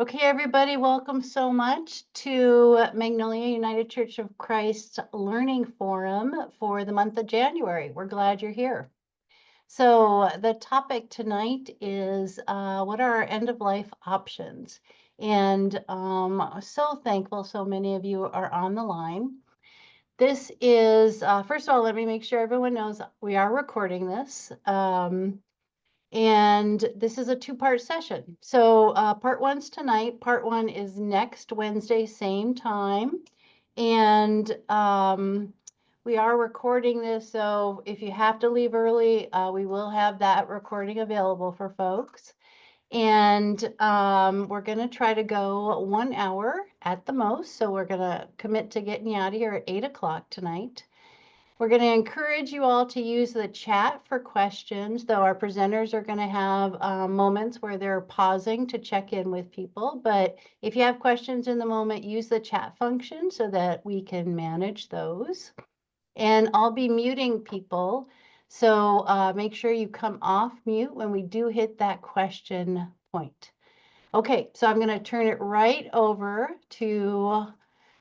Okay, everybody, welcome so much to Magnolia United Church of Christ Learning Forum for the month of January. We're glad you're here. So the topic tonight is what are our end-of-life options? And so thankful so many of you are on the line. This is, first of all, let me make sure everyone knows we are recording this. And this is a two-part session. So part one's tonight. Part one is next Wednesday, same time. And we are recording this, so if you have to leave early, we will have that recording available for folks. And we're going to try to go 1 hour at the most. So we're going to commit to getting you out of here at 8 o'clock tonight. We're going to encourage you all to use the chat for questions, though our presenters are going to have moments where they're pausing to check in with people. But if you have questions in the moment, use the chat function so that we can manage those. And I'll be muting people. So make sure you come off mute when we do hit that question point. Okay, so I'm going to turn it right over to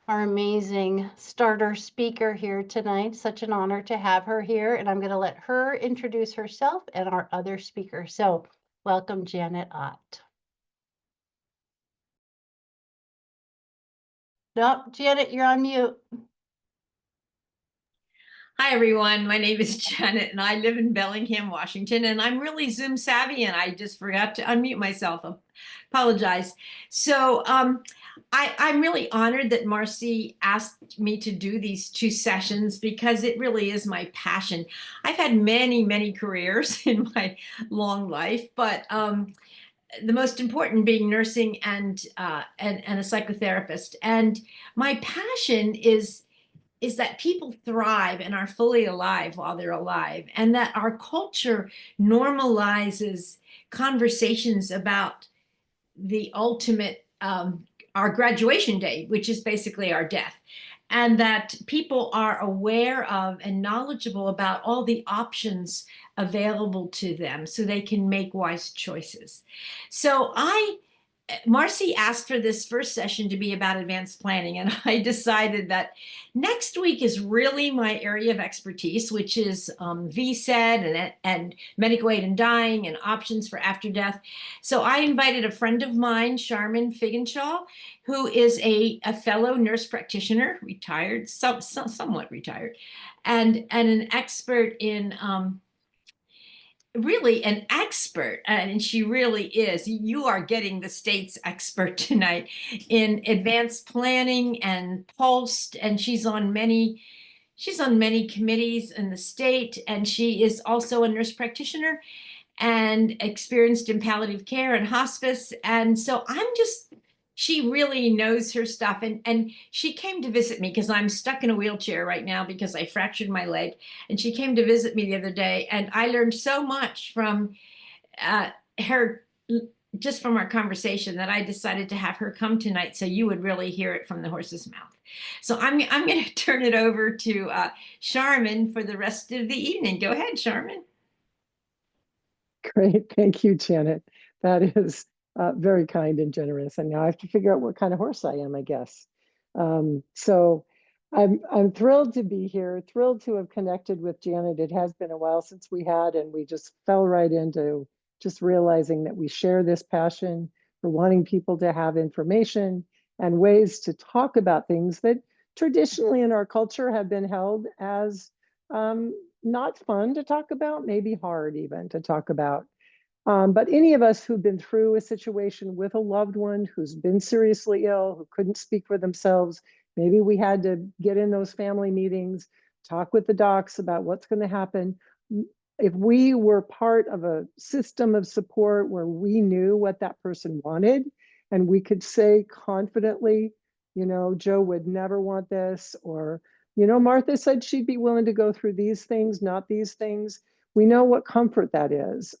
our amazing starter speaker here tonight. Such an honor to have her here, and I'm going to let her introduce herself and our other speaker. So welcome, Janet Ott. Nope, Janet, you're on mute. Hi, everyone. My name is Janet, and I live in Bellingham, Washington, and I'm really Zoom savvy, and I just forgot to unmute myself. Apologize. So I'm really honored that Marcy asked me to do these two sessions because it really is my passion. I've had many, many careers in my long life, but the most important being nursing and a psychotherapist. And my passion is that people thrive and are fully alive while they're alive, and that our culture normalizes conversations about the ultimate, our graduation day, which is basically our death, and that people are aware of and knowledgeable about all the options available to them so they can make wise choices. So Marcy asked for this first session to be about advanced planning, and I decided that next week is really my area of expertise, which is VSED and medical aid in dying and options for after death. So I invited a friend of mine, Charmin Figgenshaw, who is a fellow nurse practitioner, retired, somewhat retired, and an expert in really an expert, and she really is. You are getting the state's expert tonight in advanced planning and pulsed, and she's on many committees in the state, and she is also a nurse practitioner and experienced in palliative care and hospice. And so she really knows her stuff. And she came to visit me because I'm stuck in a wheelchair right now because I fractured my leg. And she came to visit me the other day, and I learned so much from her, just from our conversation, that I decided to have her come tonight so you would really hear it from the horse's mouth. So I'm going to turn it over to Charmin for the rest of the evening. Go ahead, Charmin. Great. Thank you, Janet. That is very kind and generous. And now I have to figure out what kind of horse I am, I guess. So I'm thrilled to be here, thrilled to have connected with Janet. It has been a while since we had, and we just fell right into just realizing that we share this passion for wanting people to have information and ways to talk about things that traditionally in our culture have been held as not fun to talk about, maybe hard even to talk about. But any of us who've been through a situation with a loved one who's been seriously ill, who couldn't speak for themselves, maybe we had to get in those family meetings, talk with the docs about what's going to happen. If we were part of a system of support where we knew what that person wanted, and we could say confidently, you know, Joe would never want this, or, you know, Martha said she'd be willing to go through these things, not these things. We know what comfort that is.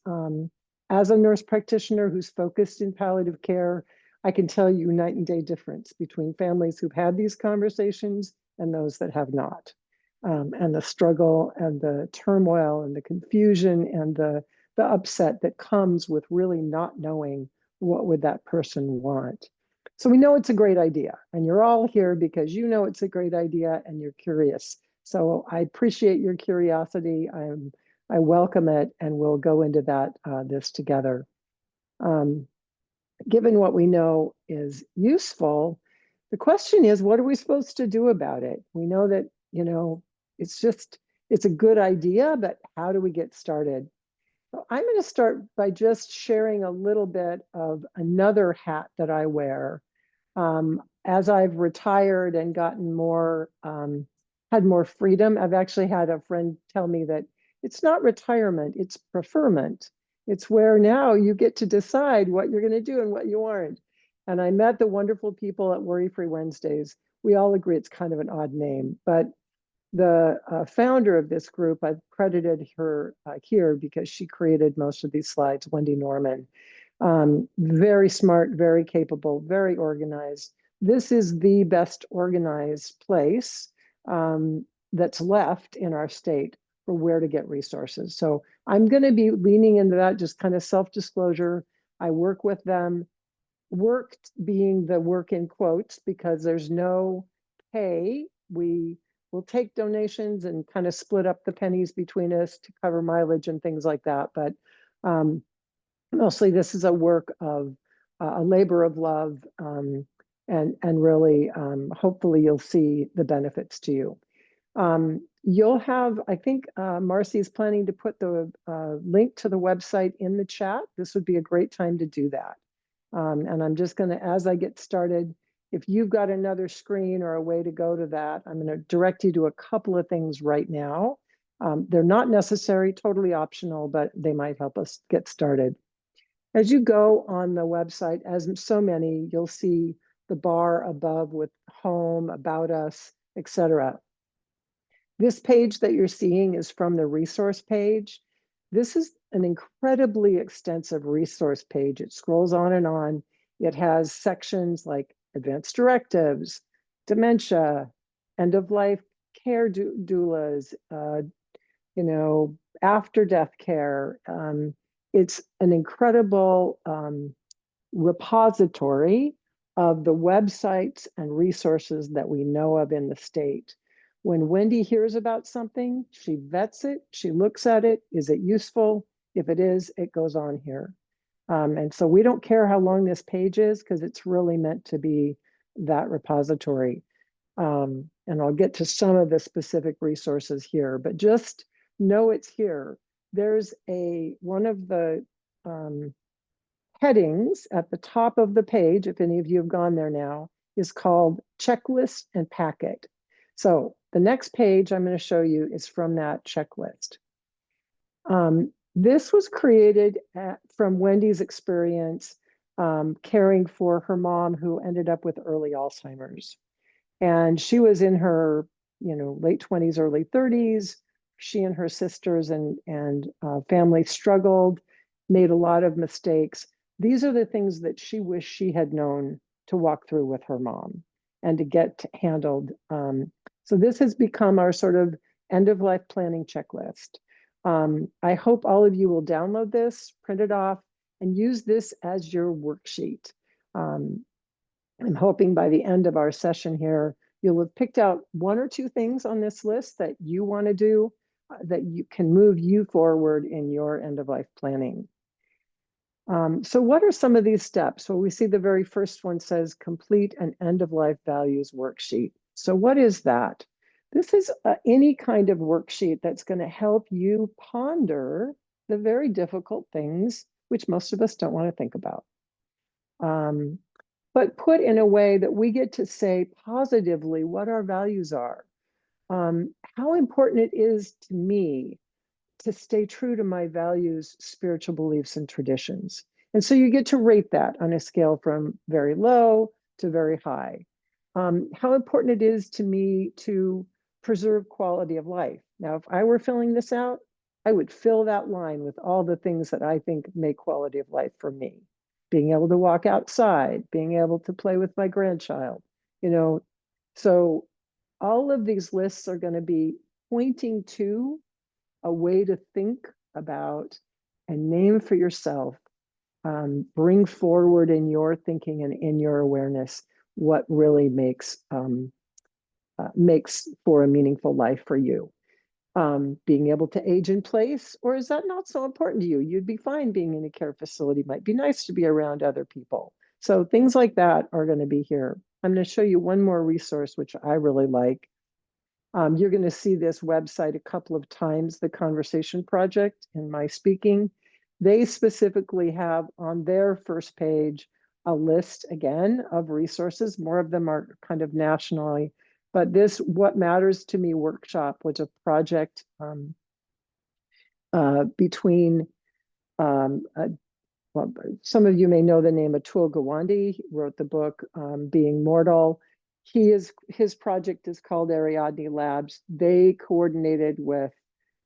As a nurse practitioner who's focused in palliative care, I can tell you night and day difference between families who've had these conversations and those that have not. And the struggle and the turmoil and the confusion and the upset that comes with really not knowing what would that person want? So we know it's a great idea, and you're all here because you know it's a great idea and you're curious. So I appreciate your curiosity. I welcome it, and we'll go into that this together. Given what we know is useful, the question is, what are we supposed to do about it? We know that, it's a good idea, but how do we get started? So I'm going to start by just sharing a little bit of another hat that I wear. As I've retired and gotten had more freedom, I've actually had a friend tell me that it's not retirement, it's preferment. It's where now you get to decide what you're going to do and what you aren't. And I met the wonderful people at Worry Free Wednesdays. We all agree it's kind of an odd name, but the founder of this group, I've credited her here because she created most of these slides, Wendy Norman. Very smart, very capable, very organized. This is the best organized place that's left in our state for where to get resources. So I'm going to be leaning into that, just kind of self-disclosure. I work with them, worked being the work in quotes, because there's no pay. We will take donations and kind of split up the pennies between us to cover mileage and things like that. But mostly this is a work of a labor of love, and really, hopefully you'll see the benefits to you. You'll have, I think Marcy is planning to put the link to the website in the chat. This would be a great time to do that. And I'm just going to, as I get started, if you've got another screen or a way to go to that, I'm going to direct you to a couple of things right now. They're not necessary, totally optional, but they might help us get started. As you go on the website, as so many, you'll see the bar above with home, about us, etc. This page that you're seeing is from the resource page. This is an incredibly extensive resource page. It scrolls on and on. It has sections like advanced directives, dementia, end of life care doulas, after death care. It's an incredible repository of the websites and resources that we know of in the state. When Wendy hears about something, she vets it, she looks at it. Is it useful? If it is, it goes on here. And so we don't care how long this page is, because it's really meant to be that repository. And I'll get to some of the specific resources here, but just know it's here. There's one of the headings at the top of the page, if any of you have gone there now, is called Checklist and Packet. So the next page I'm going to show you is from that checklist. This was created from Wendy's experience caring for her mom, who ended up with early Alzheimer's. And she was in her, late 20s, early 30s. She and her sisters and family struggled, made a lot of mistakes. These are the things that she wished she had known to walk through with her mom and to get handled. So this has become our sort of end of life planning checklist. I hope all of you will download this, print it off, and use this as your worksheet. I'm hoping by the end of our session here, you'll have picked out one or two things on this list that you want to do that you can move you forward in your end of life planning. So what are some of these steps? Well, we see the very first one says complete an end of life values worksheet. So what is that? This is any kind of worksheet that's going to help you ponder the very difficult things which most of us don't want to think about. But put in a way that we get to say positively what our values are. How important it is to me to stay true to my values, spiritual beliefs, and traditions. And so you get to rate that on a scale from very low to very high. How important it is to me to preserve quality of life. Now, if I were filling this out, I would fill that line with all the things that I think make quality of life for me. Being able to walk outside, being able to play with my grandchild, So all of these lists are going to be pointing to a way to think about and name for yourself bring forward in your thinking and in your awareness what really makes for a meaningful life for you. Being able to age in place, or is that not so important to you? You'd be fine being in a care facility. Might be nice to be around other people. So things like that are going to be here. I'm going to show you one more resource, which I really like. You're going to see this website a couple of times, the Conversation Project, in my speaking. They specifically have on their first page a list, again, of resources. More of them are kind of nationally. But this What Matters to Me workshop was a project between, well, some of you may know the name Atul Gawande. He wrote the book Being Mortal. His project is called Ariadne Labs. They coordinated with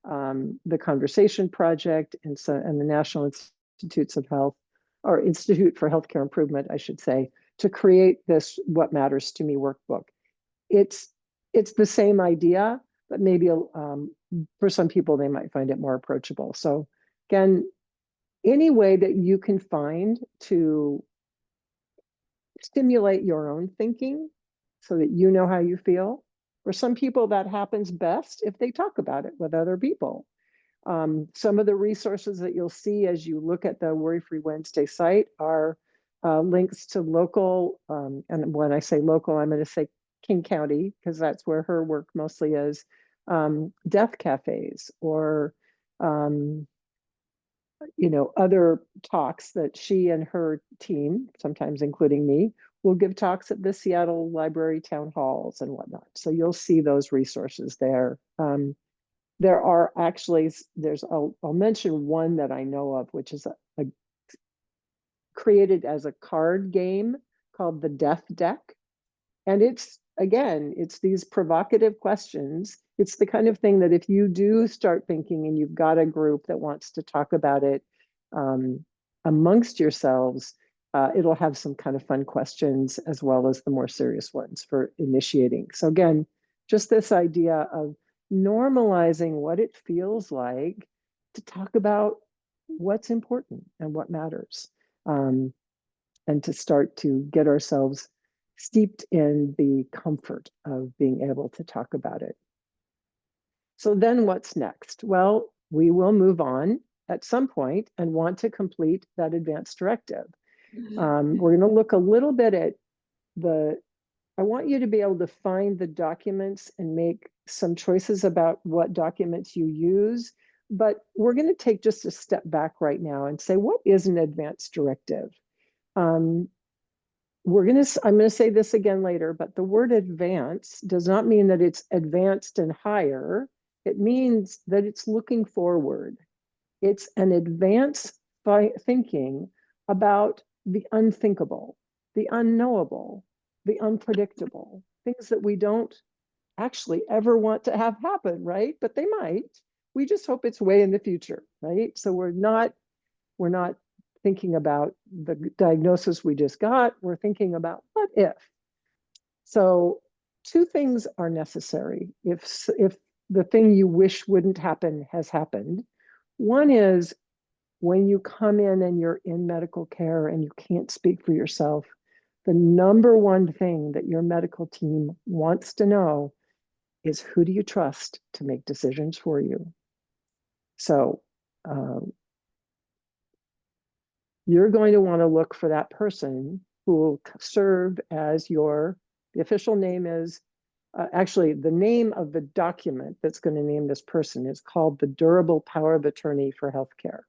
the Conversation Project and the National Institutes of Health, or Institute for Healthcare Improvement, I should say, to create this What Matters to Me workbook. It's the same idea, but maybe for some people, they might find it more approachable. So again, any way that you can find to stimulate your own thinking so that you know how you feel. For some people, that happens best if they talk about it with other people. Some of the resources that you'll see as you look at the Worry Free Wednesday site are links to local, and when I say local, I'm going to say King County, because that's where her work mostly is, death cafes, or other talks that she and her team, sometimes including me, will give talks at the Seattle Library town halls and whatnot. So you'll see those resources there. There are actually, I'll mention one that I know of, which is created as a card game called the Death Deck. And it's these provocative questions. It's the kind of thing that if you do start thinking and you've got a group that wants to talk about it amongst yourselves, it'll have some kind of fun questions as well as the more serious ones for initiating. So again, just this idea of normalizing what it feels like to talk about what's important and what matters, and to start to get ourselves steeped in the comfort of being able to talk about it. So then what's next? Well, we will move on at some point and want to complete that advanced directive. We're going to look a little bit at I want you to be able to find the documents and make some choices about what documents you use, but we're going to take just a step back right now and say, what is an advanced directive? I'm going to say this again later, but the word advance does not mean that it's advanced and higher. It means that it's looking forward. It's an advance by thinking about the unthinkable, the unknowable, the unpredictable, things that we don't actually ever want to have happen, right? But they might. We just hope it's way in the future, right? So we're not thinking about the diagnosis we just got. We're thinking about what if. So two things are necessary if the thing you wish wouldn't happen has happened. One is when you come in and you're in medical care and you can't speak for yourself, the number one thing that your medical team wants to know is, who do you trust to make decisions for you? So you're going to want to look for that person who will serve as the official name is, actually the name of the document that's going to name this person is called the Durable Power of Attorney for Healthcare.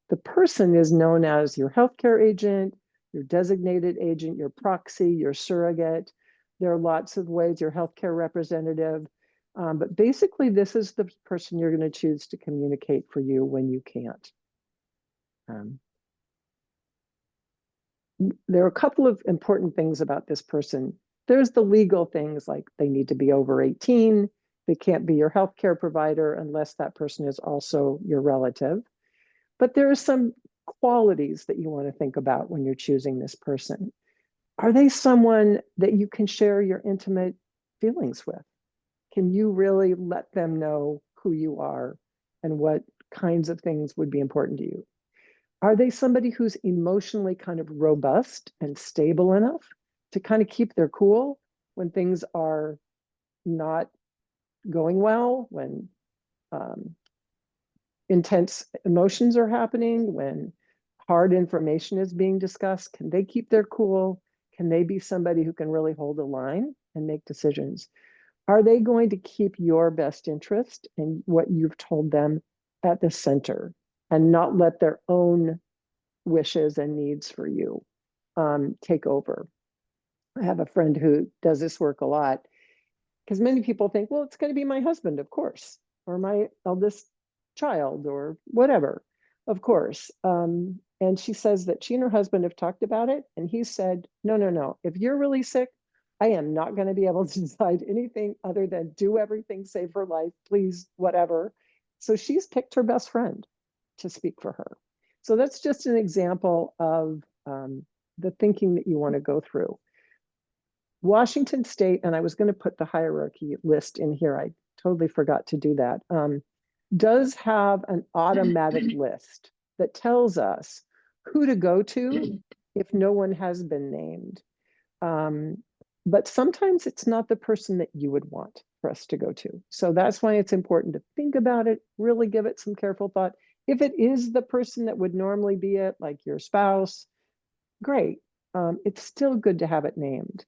The person is known as your healthcare agent, your designated agent, your proxy, your surrogate. There are lots of ways, your healthcare representative. But basically, this is the person you're going to choose to communicate for you when you can't. There are a couple of important things about this person. There's the legal things, like they need to be over 18. They can't be your healthcare provider unless that person is also your relative. But there are some qualities that you want to think about when you're choosing this person. Are they someone that you can share your intimate feelings with? Can you really let them know who you are and what kinds of things would be important to you? Are they somebody who's emotionally kind of robust and stable enough to kind of keep their cool when things are not going well, when intense emotions are happening, when hard information is being discussed? Can they keep their cool? Can they be somebody who can really hold a line and make decisions? Are they going to keep your best interest and what you've told them at the center and not let their own wishes and needs for you take over? I have a friend who does this work a lot because many people think, well, it's going to be my husband, of course, or my eldest child, or whatever, of course. And she says that she and her husband have talked about it, and he said, no, no, no. If you're really sick, I am not going to be able to decide anything other than do everything, save her life, please, whatever. So she's picked her best friend to speak for her. So that's just an example of the thinking that you want to go through. Washington State, and I was going to put the hierarchy list in here. I totally forgot to do that. Does have an automatic list that tells us who to go to if no one has been named. But sometimes it's not the person that you would want for us to go to. So that's why it's important to think about it, really give it some careful thought. If it is the person that would normally be it, like your spouse, great. It's still good to have it named.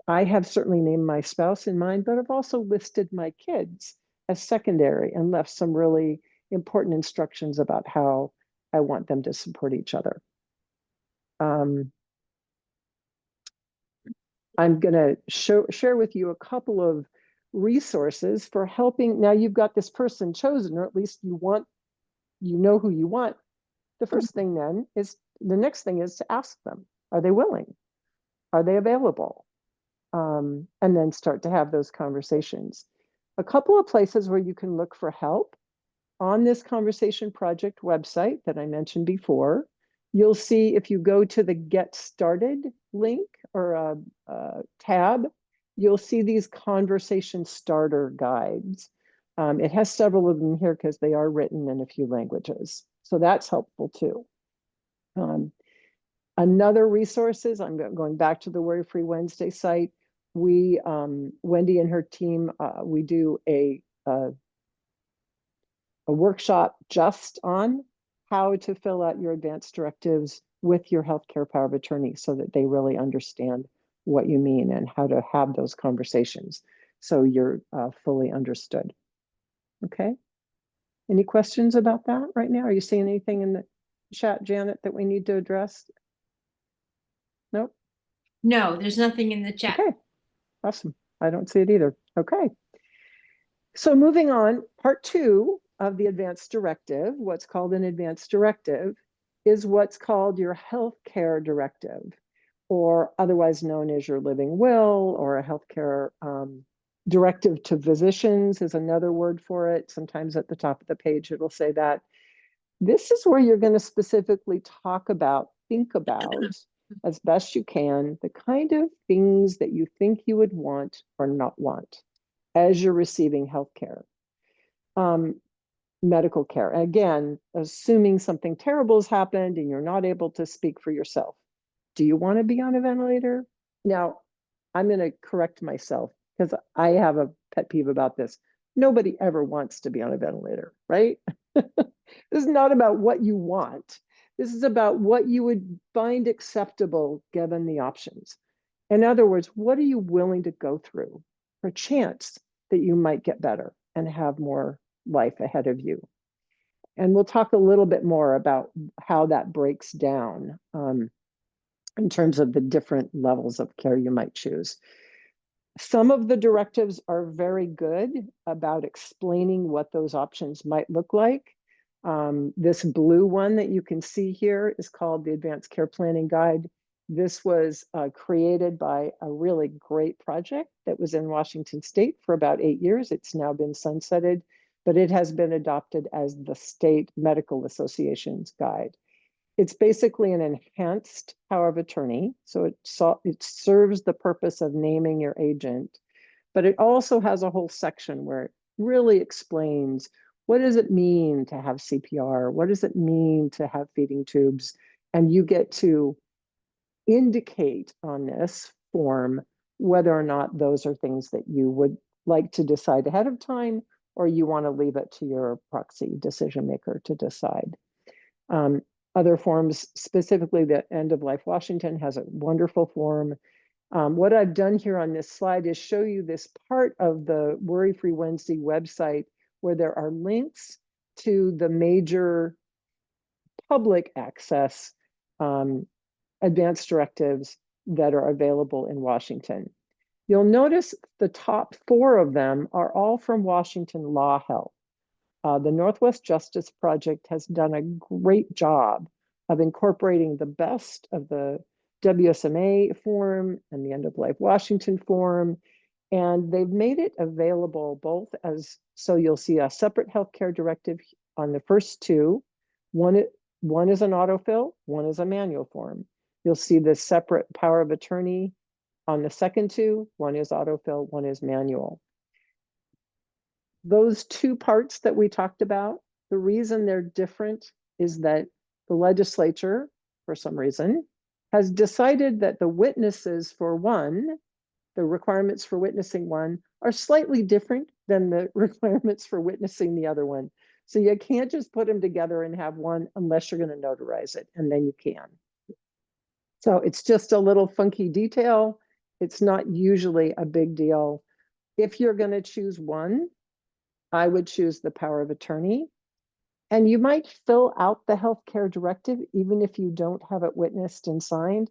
I have certainly named my spouse in mind, but I've also listed my kids as secondary and left some really important instructions about how I want them to support each other. I'm going to share with you a couple of resources for helping. Now you've got this person chosen, or at least you know who you want. The first thing then is, the next thing is to ask them, are they willing? Are they available? And then start to have those conversations. A couple of places where you can look for help on this Conversation Project website that I mentioned before. You'll see, if you go to the Get Started link or tab, you'll see these conversation starter guides. It has several of them here because they are written in a few languages. So that's helpful too. Another resources, I'm going back to the Worry Free Wednesday site. We, Wendy and her team, we do a workshop just on how to fill out your advance directives with your healthcare power of attorney so that they really understand what you mean and how to have those conversations so you're fully understood. Okay. Any questions about that right now? Are you seeing anything in the chat, Janet, that we need to address? Nope. No, there's nothing in the chat. Okay, awesome. I don't see it either. Okay. So moving on, part 2 of the advance directive, what's called an advance directive, is what's called your healthcare directive, or otherwise known as your living will, or a healthcare directive to physicians is another word for it. Sometimes at the top of the page, it'll say that. This is where you're going to specifically talk about, think about, as best you can, the kind of things that you think you would want or not want as you're receiving healthcare. Medical care. Again, assuming something terrible has happened and you're not able to speak for yourself. Do you want to be on a ventilator? Now, I'm going to correct myself because I have a pet peeve about this. Nobody ever wants to be on a ventilator, right? This is not about what you want. This is about what you would find acceptable given the options. In other words, what are you willing to go through for a chance that you might get better and have more life ahead of you? And we'll talk a little bit more about how that breaks down in terms of the different levels of care you might choose. Some of the directives are very good about explaining what those options might look like. This blue one that you can see here is called the Advanced Care Planning Guide. This was created by a really great project that was in Washington State for about 8 years. It's now been sunsetted, but it has been adopted as the State Medical Association's guide. It's basically an enhanced power of attorney. So it serves the purpose of naming your agent, but it also has a whole section where it really explains What does it mean to have CPR? What does it mean to have feeding tubes? And you get to indicate on this form whether or not those are things that you would like to decide ahead of time, or you want to leave it to your proxy decision maker to decide. Other forms, specifically the End of Life Washington has a wonderful form. What I've done here on this slide is show you this part of the Worry Free Wednesday website where there are links to the major public access advanced directives that are available in Washington. You'll notice the top 4 of them are all from Washington Law Help. The Northwest Justice Project has done a great job of incorporating the best of the WSMA form and the End of Life Washington form, and they've made it available both as, so you'll see a separate healthcare directive on the first 2. One is an autofill, one is a manual form. You'll see the separate power of attorney on the second 2, one is autofill, one is manual. Those 2 parts that we talked about, the reason they're different is that the legislature, for some reason, has decided that the witnesses for one, the requirements for witnessing one, are slightly different than the requirements for witnessing the other one. So you can't just put them together and have one unless you're going to notarize it, and then you can. So it's just a little funky detail. It's not usually a big deal. If you're going to choose one, I would choose the power of attorney. And you might fill out the healthcare directive even if you don't have it witnessed and signed.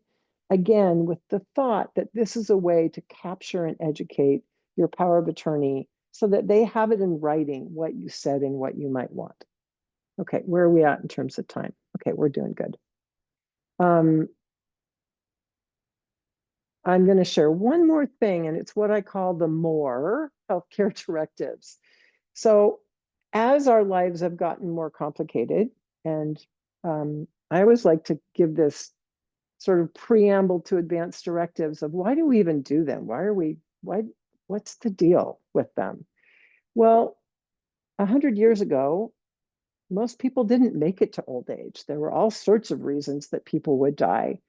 Again, with the thought that this is a way to capture and educate your power of attorney so that they have it in writing what you said and what you might want. Okay, where are we at in terms of time? Okay, we're doing good. I'm going to share one more thing, and it's what I call the more healthcare directives. So as our lives have gotten more complicated, and I always like to give this sort of preamble to advanced directives of why do we even do them? What's the deal with them? Well, 100 years ago, most people didn't make it to old age. There were all sorts of reasons that people would die.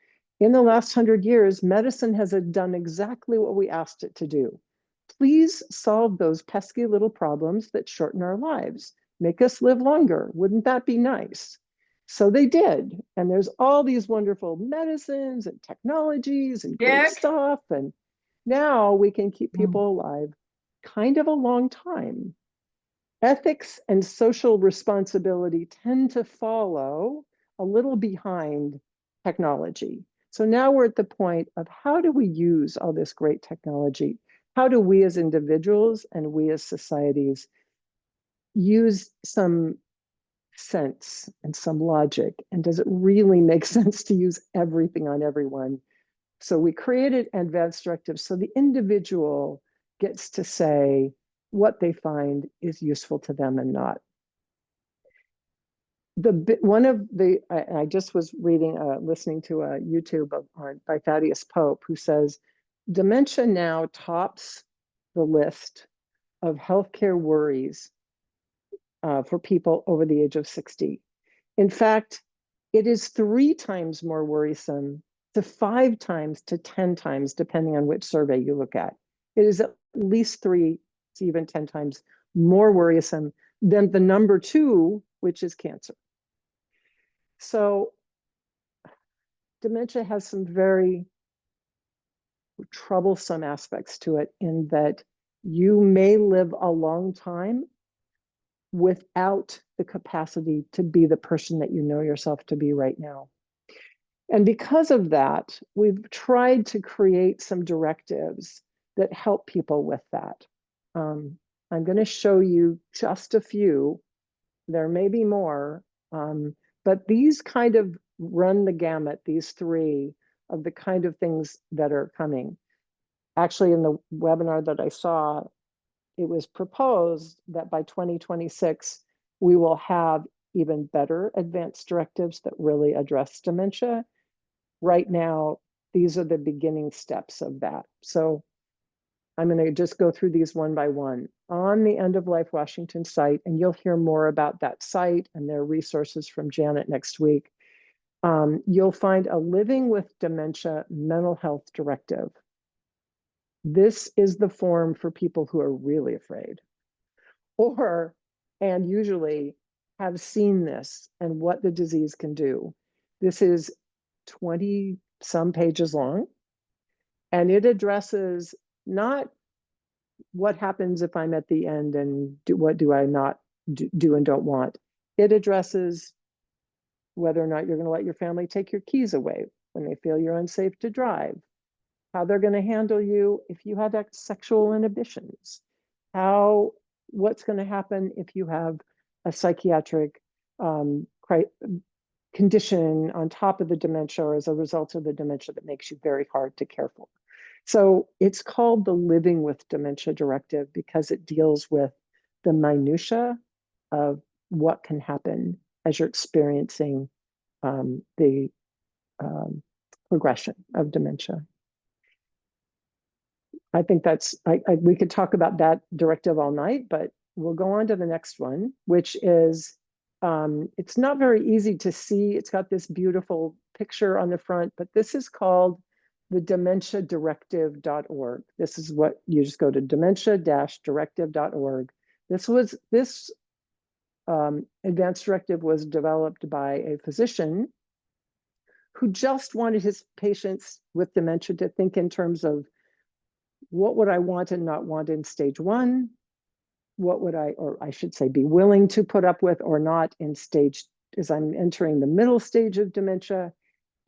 In the last 100 years, medicine has done exactly what we asked it to do. Please solve those pesky little problems that shorten our lives. Make us live longer. Wouldn't that be nice? So they did. And there's all these wonderful medicines and technologies and great stuff. And now we can keep people alive kind of a long time. Ethics and social responsibility tend to follow a little behind technology. So now we're at the point of how do we use all this great technology? How do we as individuals and we as societies use some sense and some logic? And does it really make sense to use everything on everyone? So we created advanced directives so the individual gets to say what they find is useful to them and not. I just was listening to a YouTube by Thaddeus Pope, who says dementia now tops the list of healthcare worries for people over the age of 60. In fact, it is 3 times more worrisome to 5 times to 10 times, depending on which survey you look at. It is at least 3 to even 10 times more worrisome than the number 2, which is cancer. So dementia has some very troublesome aspects to it in that you may live a long time without the capacity to be the person that you know yourself to be right now. And because of that, we've tried to create some directives that help people with that. I'm going to show you just a few. There may be more, but these kind of run the gamut, these 3 of the kind of things that are coming. Actually, in the webinar that I saw, it was proposed that by 2026, we will have even better advanced directives that really address dementia. Right now, these are the beginning steps of that. So I'm going to just go through these one by one. On the End of Life Washington site, and you'll hear more about that site and their resources from Janet next week, you'll find a Living with Dementia Mental Health Directive. This is the form for people who are really afraid, and usually have seen this and what the disease can do. This is 20 some pages long, and it addresses not what happens if I'm at the end and what do I not do and don't want. It addresses whether or not you're going to let your family take your keys away when they feel you're unsafe to drive, how they're going to handle you if you have sexual inhibitions, what's going to happen if you have a psychiatric condition on top of the dementia or as a result of the dementia that makes you very hard to care for. So it's called the Living with Dementia Directive because it deals with the minutia of what can happen as you're experiencing the progression of dementia. I think we could talk about that directive all night, but we'll go on to the next one, which is, it's not very easy to see. It's got this beautiful picture on the front, but this is called the dementiadirective.org. This is what you just go to dementia-directive.org. This advanced directive was developed by a physician who just wanted his patients with dementia to think in terms of what would I want and not want in stage 1? What would or I should say, be willing to put up with or not in stage, as I'm entering the middle stage of dementia?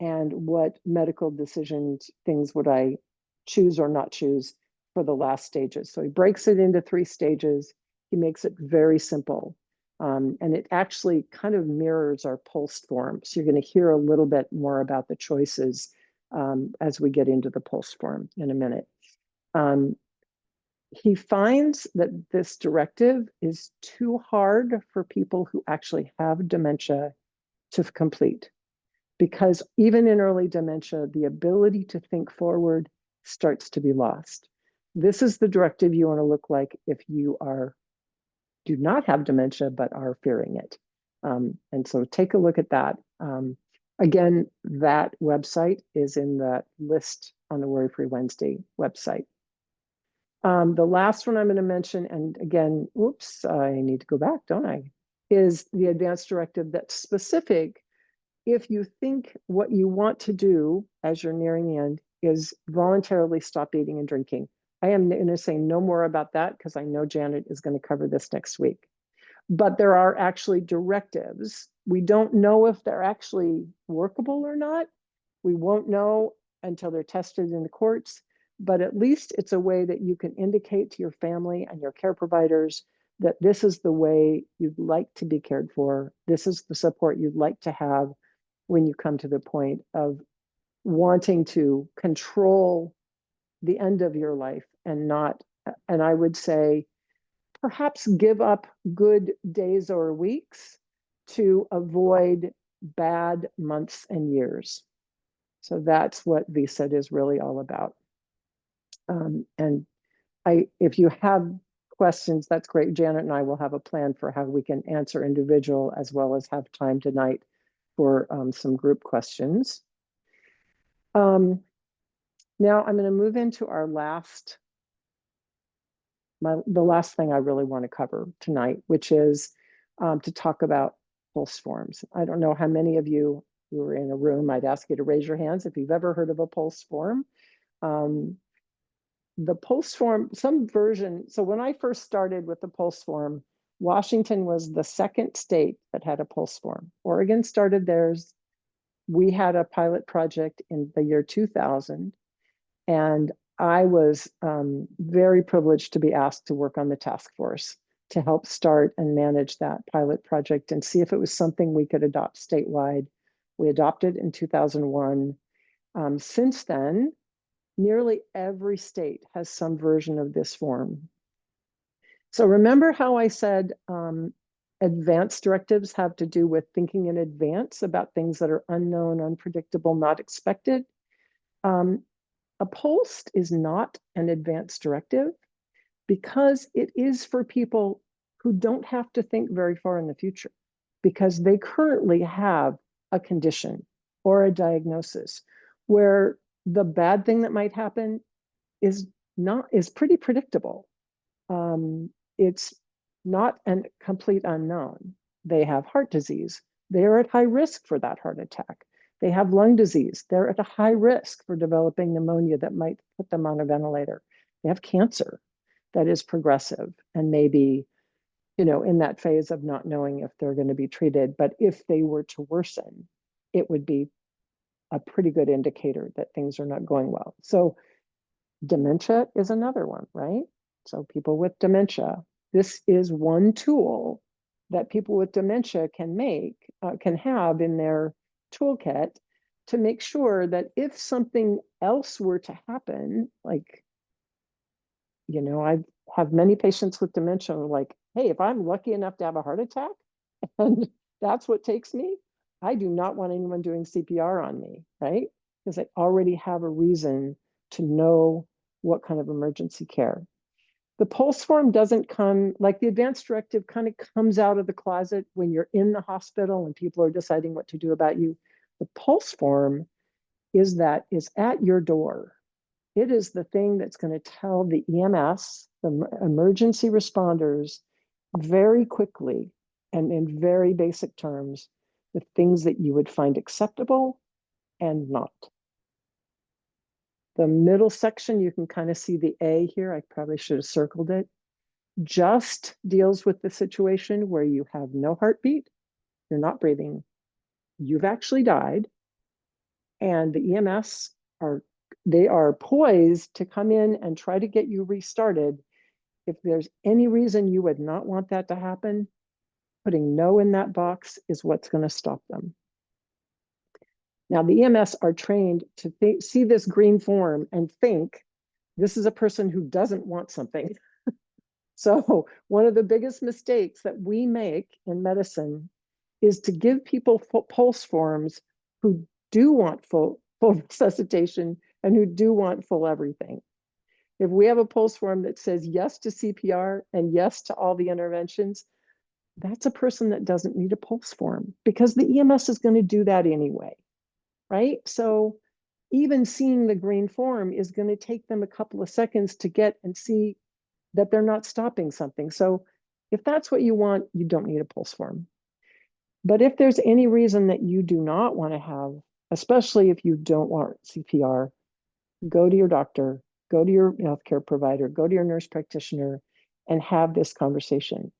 And what medical decisions, things would I choose or not choose for the last stages? So he breaks it into 3 stages. He makes it very simple. And it actually kind of mirrors our pulse form. So you're going to hear a little bit more about the choices as we get into the pulse form in a minute. He finds that this directive is too hard for people who actually have dementia to complete, because even in early dementia, the ability to think forward starts to be lost. This is the directive you want to look like if you do not have dementia, but are fearing it. And so take a look at that. Again, that website is in the list on the Worry Free Wednesday website. The last one I'm going to mention, and again, oops, I need to go back, don't I? Is the advanced directive that's specific. If you think what you want to do as you're nearing the end is voluntarily stop eating and drinking. I am going to say no more about that because I know Janet is going to cover this next week. But there are actually directives. We don't know if they're actually workable or not. We won't know until they're tested in the courts, but at least it's a way that you can indicate to your family and your care providers that this is the way you'd like to be cared for. This is the support you'd like to have when you come to the point of wanting to control the end of your life and I would say, perhaps give up good days or weeks to avoid bad months and years. So that's what VSED is really all about. And if you have questions, that's great. Janet and I will have a plan for how we can answer individual as well as have time tonight for some group questions. Now I'm going to move into our the last thing I really want to cover tonight, which is to talk about pulse forms. I don't know how many of you who are in a room, I'd ask you to raise your hands if you've ever heard of a pulse form. The pulse form, some version, so when I first started with the pulse form, Washington was the 2nd state that had a pulse form. Oregon started theirs. We had a pilot project in the year 2000, and I was very privileged to be asked to work on the task force to help start and manage that pilot project and see if it was something we could adopt statewide. We adopted in 2001. Since then, nearly every state has some version of this form. So remember how I said advanced directives have to do with thinking in advance about things that are unknown, unpredictable, not expected? A POLST is not an advance directive because it is for people who don't have to think very far in the future, because they currently have a condition or a diagnosis where the bad thing that might happen is pretty predictable. It's not a complete unknown. They have heart disease. They are at high risk for that heart attack. They have lung disease. They're at a high risk for developing pneumonia that might put them on a ventilator. They have cancer that is progressive and maybe, in that phase of not knowing if they're going to be treated. But if they were to worsen, it would be a pretty good indicator that things are not going well. So dementia is another one, right? So people with dementia, this is one tool that people with dementia can have in their toolkit to make sure that if something else were to happen, like, I have many patients with dementia who are like, hey, if I'm lucky enough to have a heart attack and that's what takes me, I do not want anyone doing CPR on me, right? Because I already have a reason to know what kind of emergency care. The pulse form doesn't come, like the advance directive kind of comes out of the closet when you're in the hospital and people are deciding what to do about you. The pulse form is at your door. It is the thing that's going to tell the EMS, the emergency responders, very quickly and in very basic terms, the things that you would find acceptable and not. The middle section, you can kind of see the A here. I probably should have circled it. Just deals with the situation where you have no heartbeat, you're not breathing, you've actually died, and the EMS they are poised to come in and try to get you restarted. If there's any reason you would not want that to happen, putting no in that box is what's going to stop them. Now, the EMS are trained to see this green form and think this is a person who doesn't want something. So one of the biggest mistakes that we make in medicine is to give people pulse forms who do want full resuscitation and who do want full everything. If we have a pulse form that says yes to CPR and yes to all the interventions, that's a person that doesn't need a pulse form because the EMS is going to do that anyway, right? So even seeing the green form is going to take them a couple of seconds to get and see that they're not stopping something. So if that's what you want, you don't need a pulse form. But if there's any reason that you do not want to have, especially if you don't want CPR, go to your doctor, go to your healthcare provider, go to your nurse practitioner, and have this conversation.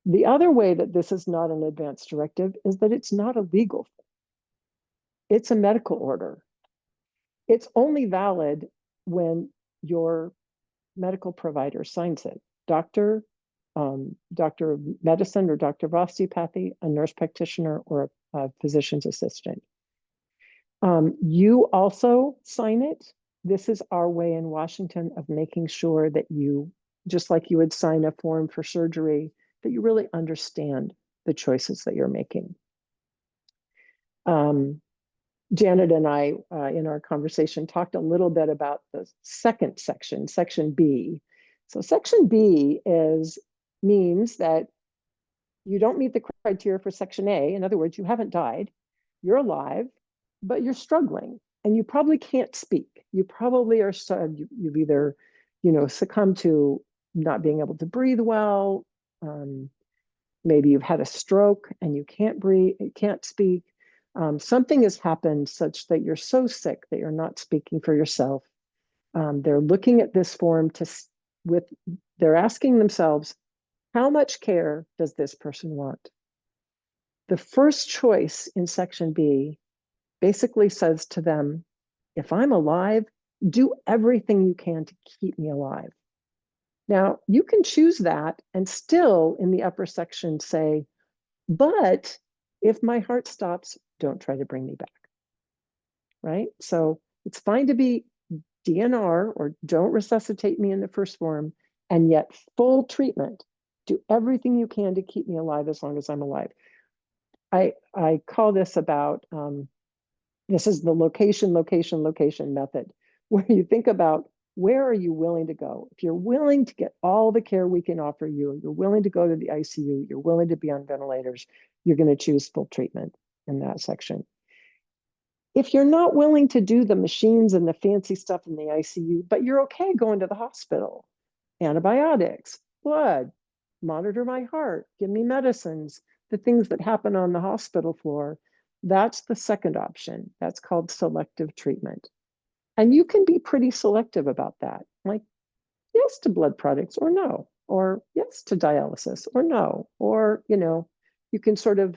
The other way that this is not an advance directive is that it's not a legal thing. It's a medical order. It's only valid when your medical provider signs it. Doctor of medicine or doctor of osteopathy, a nurse practitioner, or a physician's assistant. You also sign it. This is our way in Washington of making sure that you, just like you would sign a form for surgery, that you really understand the choices that you're making. Janet and I, in our conversation, talked a little bit about the second section, section B. So section B means that you don't meet the criteria for section A. In other words, you haven't died, you're alive, but you're struggling and you probably can't speak. You probably are, you've either, succumbed to not being able to breathe well. Maybe you've had a stroke and you can't breathe, you can't speak. Something has happened such that you're so sick that you're not speaking for yourself. They're looking at this form they're asking themselves, how much care does this person want? The first choice in section B basically says to them, if I'm alive, do everything you can to keep me alive. Now, you can choose that and still in the upper section say, but if my heart stops, don't try to bring me back, right? So it's fine to be DNR or don't resuscitate me in the first form, and yet full treatment. Do everything you can to keep me alive as long as I'm alive. I call this about, this is the location method. where you think about where are you willing to go? If you're willing to get all the care we can offer you, you're willing to go to the ICU, you're willing to be on ventilators, you're going to choose full treatment in that section. If you're not willing to do the machines and the fancy stuff in the ICU, but you're okay going to the hospital, antibiotics, blood, monitor my heart, give me medicines, the things that happen on the hospital floor, that's the second option. That's called selective treatment. And you can be pretty selective about that. Like, yes to blood products or no, or yes to dialysis or no, or, you can sort of,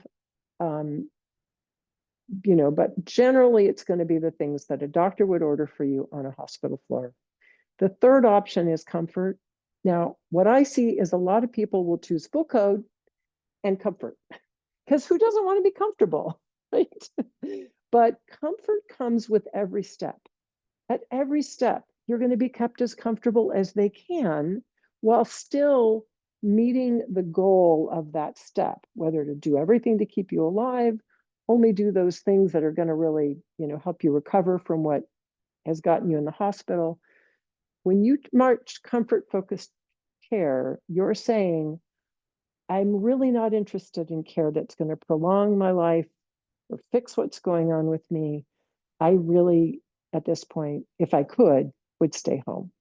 but generally it's going to be the things that a doctor would order for you on a hospital floor. The third option is comfort. Now, what I see is a lot of people will choose full code and comfort, because who doesn't want to be comfortable, right? But comfort comes with every step. At every step, you're going to be kept as comfortable as they can while still meeting the goal of that step, whether to do everything to keep you alive, only do those things that are going to really, help you recover from what has gotten you in the hospital. When you march comfort-focused care, you're saying, I'm really not interested in care that's going to prolong my life or fix what's going on with me. I really, at this point, if I could, would stay home.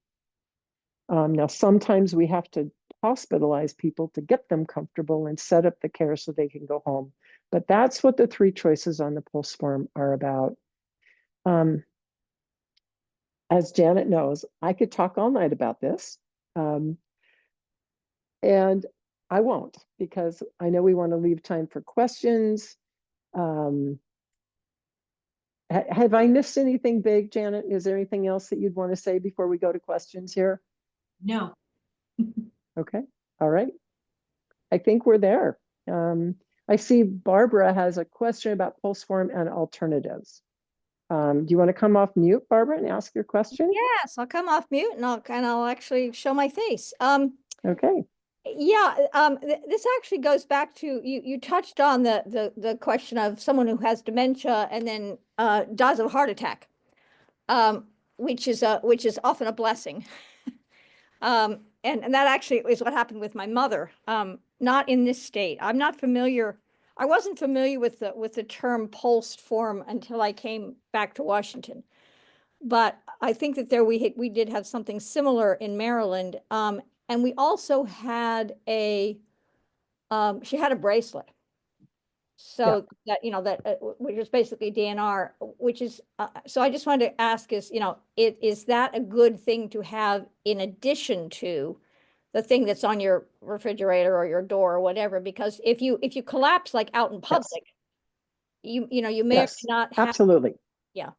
Now, sometimes we have to hospitalize people to get them comfortable and set up the care so they can go home. But that's what the 3 choices on the pulse form are about. As Janet knows, I could talk all night about this. And I won't, because I know we want to leave time for questions. Have I missed anything big, Janet? Is there anything else that you'd want to say before we go to questions here? No. Okay. All right. I think we're there. I see Barbara has a question about pulse form and alternatives. Do you want to come off mute, Barbara, and ask your question? Yes, I'll come off mute and I'll actually show my face. Okay. Yeah, this actually goes back to you touched on the question of someone who has dementia and then dies of a heart attack, which is often a blessing. And that actually is what happened with my mother. Not in this state. I'm not familiar. I wasn't familiar with the term pulsed form until I came back to Washington. But I think that we did have something similar in Maryland. And we also had she had a bracelet. So that, which is basically DNR, which is, so I just wanted to ask is that a good thing to have in addition to the thing that's on your refrigerator or your door or whatever? Because if you collapse like out in public, you may or may not have. Absolutely. Yeah.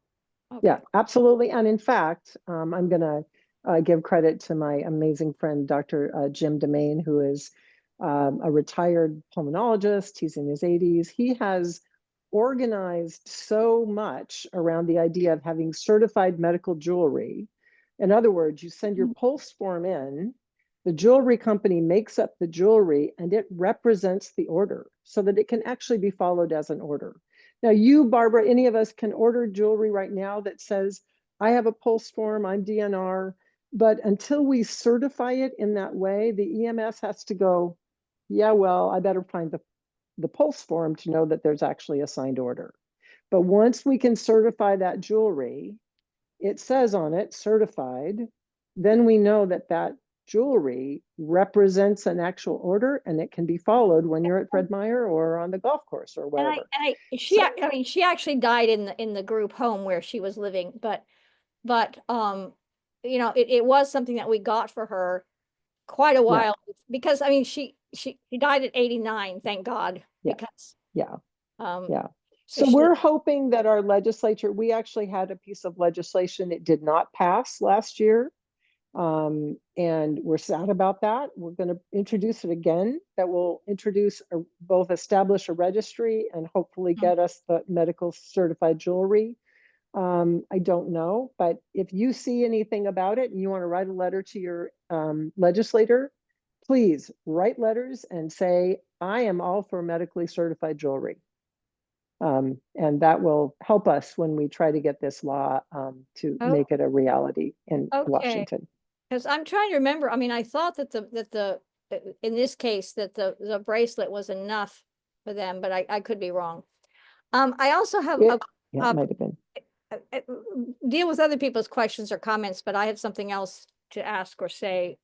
Okay. Yeah, absolutely. And in fact, I'm going to give credit to my amazing friend, Dr. Jim Demain, who is a retired pulmonologist. He's in his 80s. He has organized so much around the idea of having certified medical jewelry. In other words, you send your pulse form in, the jewelry company makes up the jewelry, and it represents the order so that it can actually be followed as an order. Now, you, Barbara, any of us can order jewelry right now that says, I have a pulse form, I'm DNR, but until we certify it in that way, the EMS has to go, yeah, well, I better find the pulse form to know that there's actually a signed order. But once we can certify that jewelry, it says on it, certified, then we know that that jewelry represents an actual order and it can be followed when you're at Fred Meyer or on the golf course or wherever. She actually died in the group home where she was living, but it was something that we got for her quite a while because she died at 89, thank God. Because So we're hoping that our legislature, we actually had a piece of legislation, it did not pass last year. And we're sad about that. We're going to introduce it again. That will introduce both establish a registry and hopefully get us the medical certified jewelry. I don't know, but if you see anything about it and you want to write a letter to your legislator, please write letters and say, I am all for medically certified jewelry. And that will help us when we try to get this law to Oh. make it a reality in Okay. Washington. Because I'm trying to remember, I mean, I thought that in this case, that the bracelet was enough for them, but I could be wrong. I also have Yeah, it might have been. a- deal with other people's questions or comments, but I had something else to ask or say.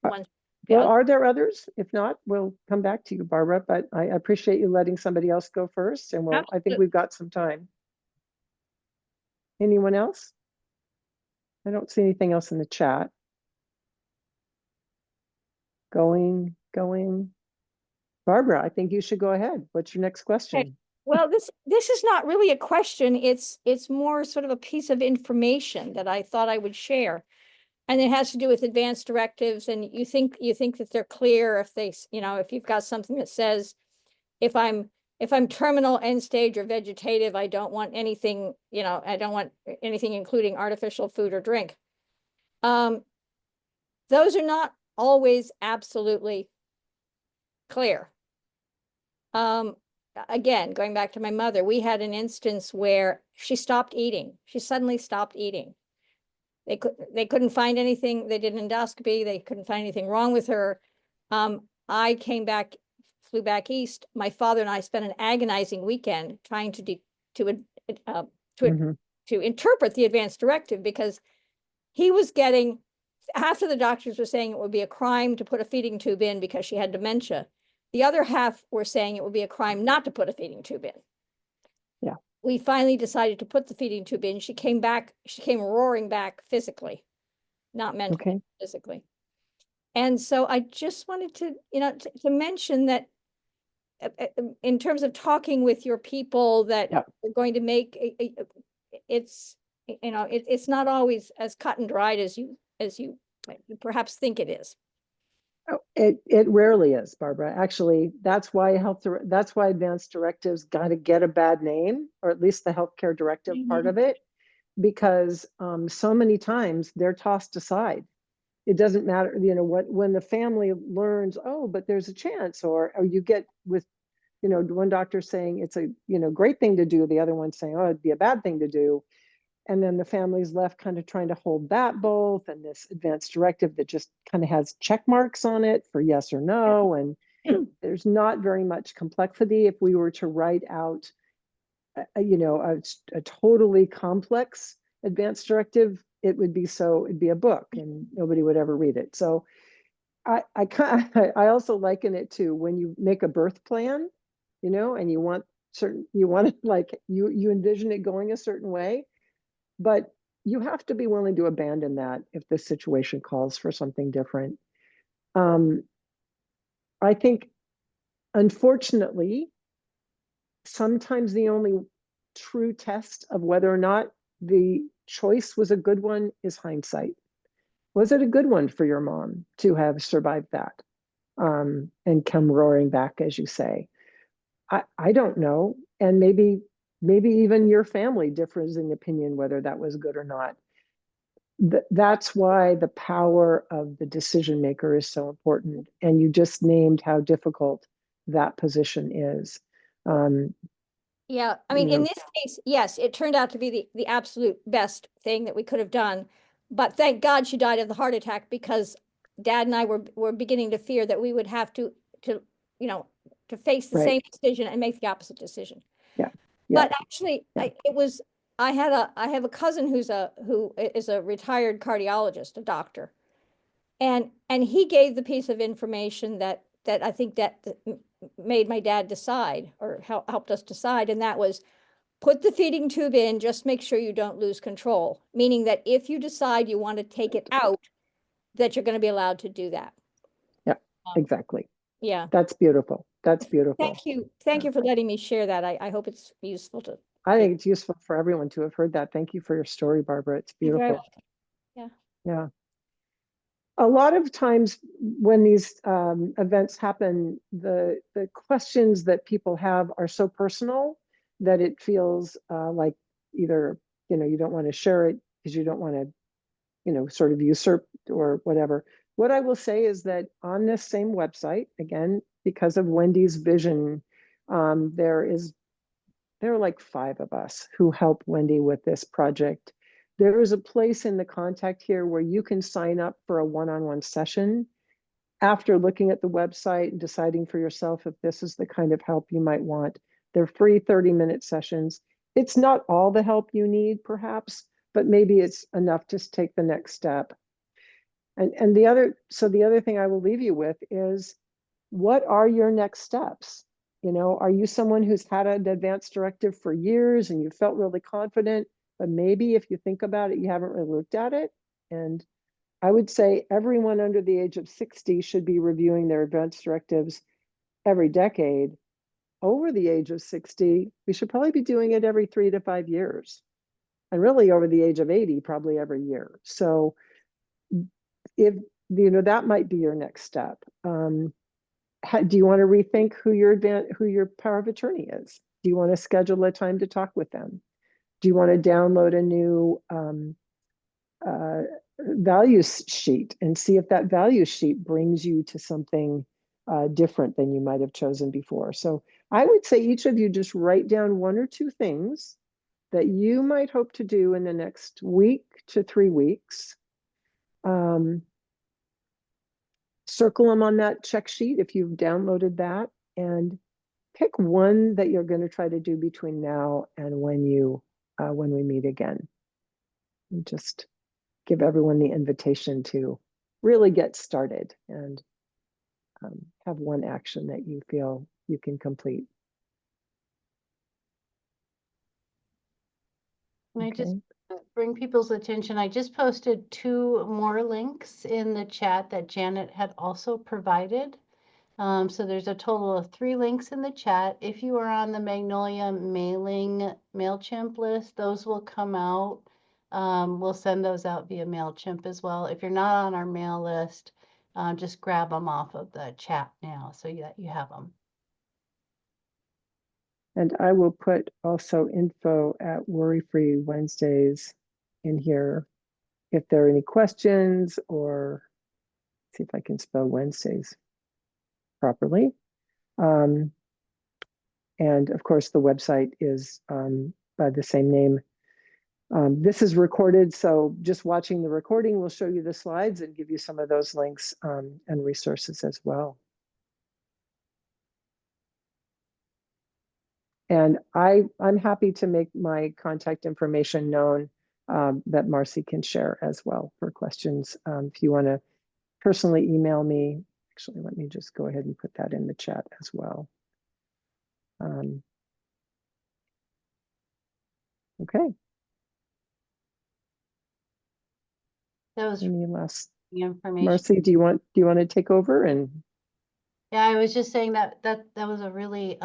Once the Well, other- are there others? If not, we'll come back to you, Barbara, but I appreciate you letting somebody else go first, and I think we've got some time. Anyone else? I don't see anything else in the chat. Going. Barbara, I think you should go ahead. What's your next question? Well, this is not really a question. It's more sort of a piece of information that I thought I would share. And it has to do with advanced directives, and you think that they're clear if they, if you've got something that says, if I'm terminal, end stage, or vegetative, I don't want anything, I don't want anything including artificial food or drink. Those are not always absolutely clear. Again, going back to my mother, we had an instance where she stopped eating. She suddenly stopped eating. They couldn't find anything. They did an endoscopy. They couldn't find anything wrong with her. I flew back east. My father and I spent an agonizing weekend trying to interpret the advanced directive, because he was getting, half of the doctors were saying it would be a crime to put a feeding tube in because she had dementia. The other half were saying it would be a crime not to put a feeding tube in. Yeah. We finally decided to put the feeding tube in. She came roaring back physically, not mentally, Okay. physically. And so I just wanted to, to mention that in terms of talking with your people that are going to make it's not always as cut and dried as you perhaps think it is. Oh, it rarely is, Barbara. Actually, that's why advanced directives got to get a bad name, or at least the healthcare directive part of it, because so many times they're tossed aside. It doesn't matter, when the family learns, oh, but there's a chance, or you get with, one doctor saying it's a, great thing to do, the other one saying, oh, it'd be a bad thing to do. And then the family's left kind of trying to hold that both, and this advanced directive that just kind of has check marks on it for yes or no. And there's not very much complexity. If we were to write out, a totally complex advanced directive, it'd be a book and nobody would ever read it. So I also liken it to when you make a birth plan, and you want it like you envision it going a certain way. But you have to be willing to abandon that if the situation calls for something different. I think, unfortunately, sometimes the only true test of whether or not the choice was a good one is hindsight. Was it a good one for your mom to have survived that and come roaring back, as you say? I don't know. And maybe even your family differs in opinion whether that was good or not. That's why the power of the decision maker is so important. And you just named how difficult that position is. Yeah, I mean, in this case, yes, it turned out to be the absolute best thing that we could have done. But thank God she died of the heart attack, because Dad and I were beginning to fear that we would have to face the same decision and make the opposite decision. Yeah. But actually, I have a cousin who is a retired cardiologist, a doctor, and he gave the piece of information that I think that made my dad decide, or helped us decide, and that was, put the feeding tube in, just make sure you don't lose control, meaning that if you decide you want to take it out, that you're going to be allowed to do that. Yeah, exactly. Yeah. That's beautiful. That's beautiful. Thank you. Thank you for letting me share that. I hope it's useful to. I think it's useful for everyone to have heard that. Thank you for your story, Barbara. It's beautiful. Yeah. Yeah. A lot of times when these events happen, the questions that people have are so personal that it feels like either, you don't want to share it because you don't want to, sort of usurp or whatever. What I will say is that on this same website, again, because of Wendy's vision, there is there are like 5 of us who help Wendy with this project. There is a place in the contact here where you can sign up for a one-on-one session after looking at the website and deciding for yourself if this is the kind of help you might want. They're free 30-minute sessions. It's not all the help you need, perhaps, but maybe it's enough to take the next step. And the other thing I will leave you with is, what are your next steps? You know, are you someone who's had an advance directive for years and you felt really confident, but maybe if you think about it, you haven't really looked at it? And I would say everyone under the age of 60 should be reviewing their advance directives every decade. Over the age of 60, we should probably be doing it every 3 to 5 years. And really over the age of 80, probably every year. So if, you know, that might be your next step. Do you want to rethink who your power of attorney is? Do you want to schedule a time to talk with them? Do you want to download a new values sheet and see if that value sheet brings you to something different than you might have chosen before? So I would say each of you just write down 1 or 2 things that you might hope to do in the next week to 3 weeks. Circle them on that check sheet if you've downloaded that, and pick one that you're going to try to do between now and when we meet again. And just give everyone the invitation to really get started and have one action that you feel you can complete. Can I just bring people's attention? I just posted 2 more links in the chat that Janet had also provided. So there's a total of 3 links in the chat. If you are on the Magnolia mailing MailChimp list, those will come out. We'll send those out via MailChimp as well. If you're not on our mail list, just grab them off of the chat now so that you have them. And I will put also info at Worry Free Wednesdays in here if there are any questions, or see if I can spell Wednesdays properly. And of course, the website is by the same name. This is recorded, so just watching the recording will show you the slides and give you some of those links and resources as well. And I'm happy to make my contact information known that Marcy can share as well for questions. If you want to personally email me, actually, let me just go ahead and put that in the chat as well. Okay. That was Any last information. Marcy, do you want to take over? And yeah, I was just saying that was a really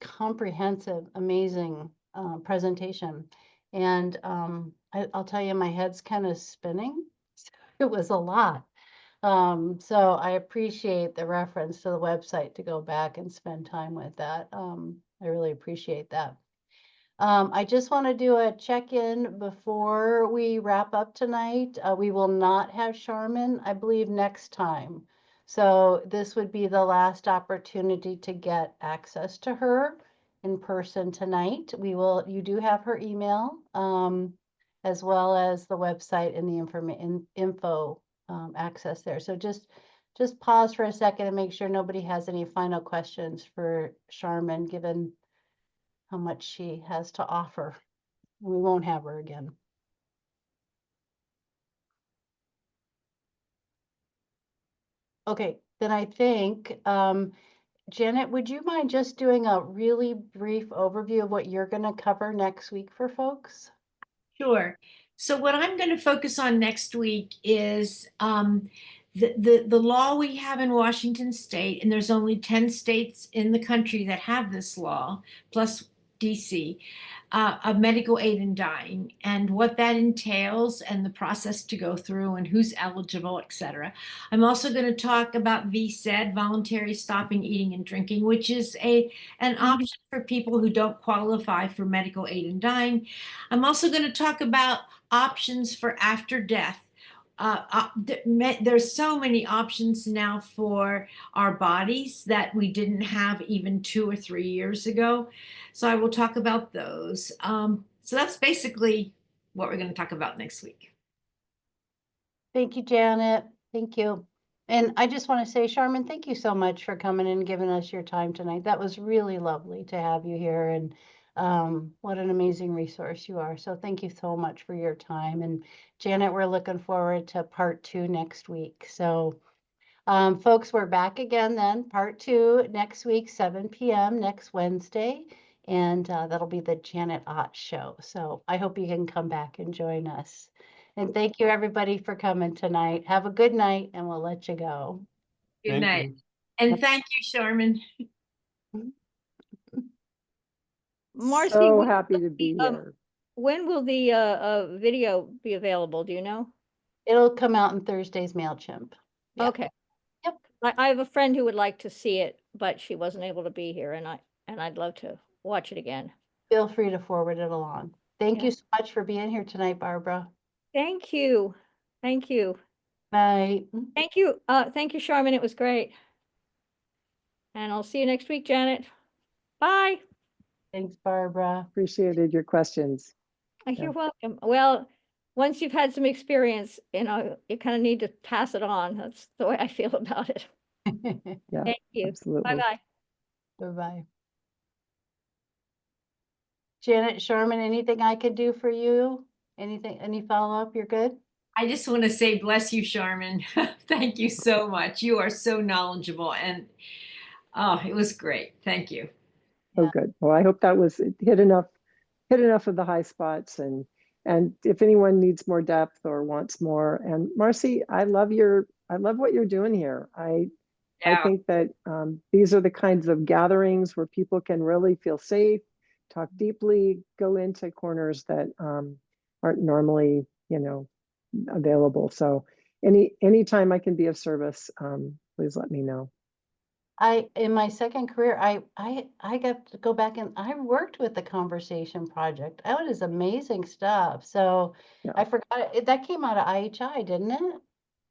comprehensive, amazing presentation. And I'll tell you, my head's kind of spinning. It was a lot. So I appreciate the reference to the website to go back and spend time with that. I really appreciate that. I just want to do a check-in before we wrap up tonight. We will not have Charmin, I believe, next time. So this would be the last opportunity to get access to her in person tonight. You do have her email, as well as the website and the info access there. So just pause for a second and make sure nobody has any final questions for Charmin, given how much she has to offer. We won't have her again. Okay, then I think, Janet, would you mind just doing a really brief overview of what you're going to cover next week for folks? Sure. So what I'm going to focus on next week is the law we have in Washington State, and there's only 10 states in the country that have this law, plus DC, of medical aid in dying, and what that entails and the process to go through and who's eligible, etc. I'm also going to talk about VSED, voluntary stopping eating and drinking, which is an option for people who don't qualify for medical aid in dying. I'm also going to talk about options for after death, there's so many options now for our bodies that we didn't have even 2 or 3 years ago. So I will talk about those. So that's basically what we're going to talk about next week. Thank you, Janet. Thank you. And I just want to say, Charmin, thank you so much for coming and giving us your time tonight. That was really lovely to have you here, and what an amazing resource you are. So thank you so much for your time. And Janet, we're looking forward to part 2 next week. So folks, we're back again then, part 2 next week, 7 p.m. next Wednesday. And that'll be the Janet Ott show. So I hope you can come back and join us. And thank you, everybody, for coming tonight. Have a good night, and we'll let you go. Good Thank night. you. And thank you, Sharman. Marcy, So when happy will to be the, here. when will the video be available? Do you know? It'll come out in Thursday's MailChimp. Yeah. Okay. Yep. I have a friend who would like to see it, but she wasn't able to be here, and I'd love to watch it again. Feel free to forward it along. Thank Yeah. you so much for being here tonight, Barbara. Thank you. Thank you. Night. Thank you. Thank you, Charmin. It was great. And I'll see you next week, Janet. Bye. Thanks, Barbara. Appreciated your questions. You're welcome. Well, once you've had some experience, you kind of need to pass it on. That's the way I feel about it. Yeah, Thank you. absolutely. Bye-bye. Bye-bye. Janet, Sharman, anything I could do for you? Anything, any follow-up? You're good? I just want to say, bless you, Sharman. Thank you so much. You are so knowledgeable, and oh, it was great. Thank you. Oh, Yeah. good. Well, I hope that was it hit enough of the high spots, and if anyone needs more depth or wants more. And Marcy, I love what you're doing here. I Yeah. think that these are the kinds of gatherings where people can really feel safe, talk deeply, go into corners that aren't normally, available. So anytime I can be of service, please let me know. In my second career, I got to go back and I worked with the Conversation Project. That is amazing stuff. So Yeah. I forgot that came out of IHI, didn't it?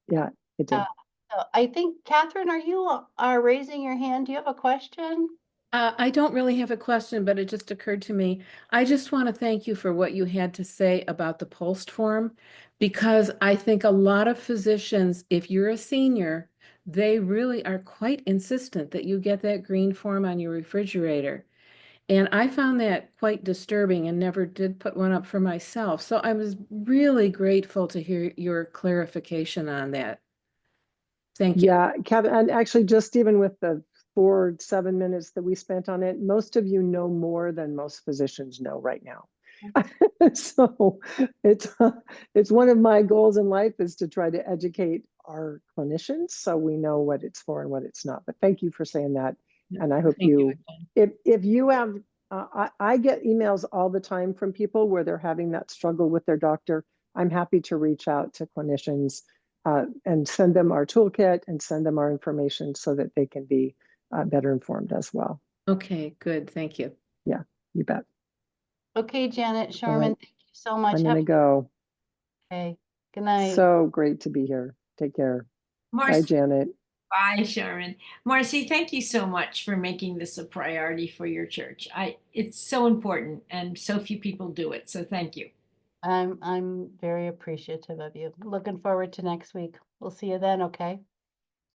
Yeah, it did. So I think, Catherine, are you raising your hand? Do you have a question? I don't really have a question, but it just occurred to me. I just want to thank you for what you had to say about the post form, because I think a lot of physicians, if you're a senior, they really are quite insistent that you get that green form on your refrigerator. And I found that quite disturbing and never did put one up for myself. So I was really grateful to hear your clarification on that. Thank you. Yeah, Kevin, and actually just even with the 7 minutes that we spent on it, most of you know more than most physicians know right now. So it's one of my goals in life is to try to educate our clinicians so we know what it's for and what it's not. But thank you for saying that. And I hope Thank you again. if you have, I get emails all the time from people where they're having that struggle with their doctor. I'm happy to reach out to clinicians and send them our toolkit and send them our information so that they can be better informed as well. Okay, good. Thank you. Yeah, you bet. Okay, Janet, Sharman, right. thank you so much. I'm going to go. Okay. Good night. So great to be here. Take care. Bye, Marcy, Janet. bye, Sharman. Marcy, thank you so much for making this a priority for your church. It's so important, and so few people do it. So thank you. I'm very appreciative of you. Looking forward to next week. We'll see you then, okay?